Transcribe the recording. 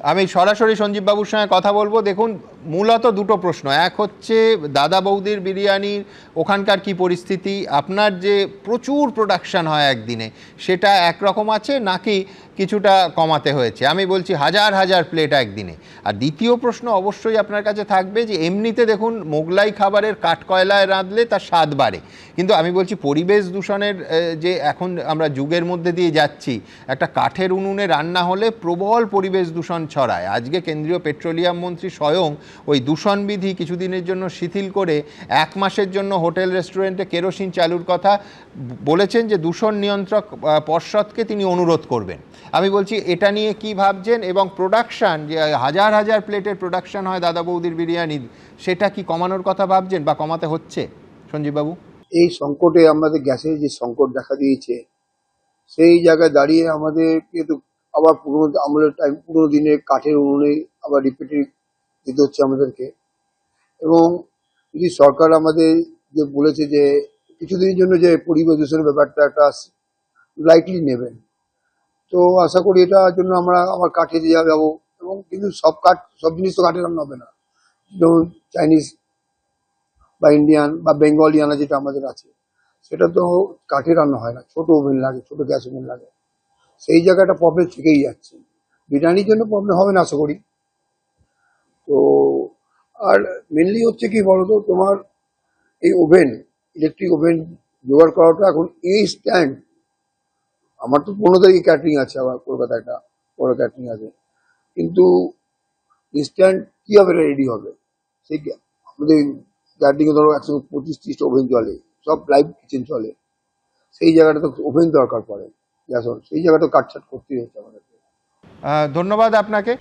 আমি সরাসরি সঞ্জীব বাবুর সঙ্গে কথা বলবো। দেখুন, মূলত দুটো প্রশ্ন। এক হচ্ছে দাদা বৌদির বিরিয়ানির ওখানকার কি পরিস্থিতি, আপনার যে প্রচুর প্রোডাকশন হয় একদিনে সেটা একরকম আছে নাকি কিছুটা কমাতে হয়েছে? আমি বলছি হাজার হাজার প্লেট একদিনে। আর দ্বিতীয় প্রশ্ন অবশ্যই আপনার কাছে থাকবে যে এমনিতে দেখুন মোগলাই খাবারের কাঠকয়লায় রাঁধলে তার স্বাদ বাড়ে, কিন্তু আমি বলছি পরিবেশ দূষণের যে এখন আমরা যুগের মধ্যে দিয়ে যাচ্ছি, একটা কাঠের উনুনে রান্না হলে প্রবল পরিবেশ দূষণ ছড়ায়। আজকে কেন্দ্রীয় পেট্রোলিয়াম মন্ত্রী স্বয়ং ওই দূষণবিধি কিছুদিনের জন্য শিথিল করে 1 মাসের জন্য হোটেল রেস্টুরেন্টে কেরোসিন চালুর কথা বলেছেন, যে দূষণ নিয়ন্ত্রক পর্ষদকে তিনি অনুরোধ করবেন। আমি বলছি এটা নিয়ে কি ভাবছেন, এবং প্রোডাকশান যে হাজার হাজার প্লেটের প্রোডাকশান হয় দাদা বৌদির বিরিয়ানির, সেটা কি কমানোর কথা ভাবছেন বা কমাতে হচ্ছে সঞ্জীববাবু? এই সংকটে আমাদের গ্যাসের যে সংকট দেখা দিয়েছে, সেই জায়গায় দাঁড়িয়ে আমাদের কিন্তু আবার পুরোনো আমলের টাইম, পুরোনো দিনের কাঠের উনুনে আবার রিপিটেড দিতে হচ্ছে আমাদেরকে। এবং যদি সরকার আমাদের যে বলেছে যে কিছুদিনের জন্য যে পরিবেশ দূষণের ব্যাপারটা একটা লাইটলি নেবেন, তো আশা করি এটার জন্য আমরা আবার কাঠে দিয়ে যাবো। এবং কিন্তু সব জিনিস তো কাঠে রান্না হবে না। যেমন চাইনিজ বা ইন্ডিয়ান বা বেঙ্গলিয়ানা যেটা আমাদের আছে, সেটা তো কাঠে রান্না হয় না, ছোট ওভেন লাগে, ছোট গ্যাস ওভেন লাগে। সেই জায়গাটা প্রবলেম থেকেই যাচ্ছে। বিরিয়ানির জন্য প্রবলেম হবে না আশা করি। তো আর মেনলি হচ্ছে কি বলতো, তোমার এই ওভেন, ইলেকট্রিক ওভেন জোগাড় করাটা এখন ইনস্ট্যান্ট। আমার তো 15 তারিখে ক্যাটারিং আছে, আবার কলকাতায় একটা বড় ক্যাটারিং আছে, কিন্তু ইনস্ট্যান্ট কিভাবে রেডি হবে? সেই আমাদের ক্যাটারিং এ ধরো 125-30টা ওভেন চলে, সব লাইভ কিচেন চলে। সেই জায়গাটা তো ওভেন দরকার পড়ে, গ্যাস, সেই জায়গাটা কাটছাট করতেই হচ্ছে আমাদেরকে। ধন্যবাদ আপনাকে।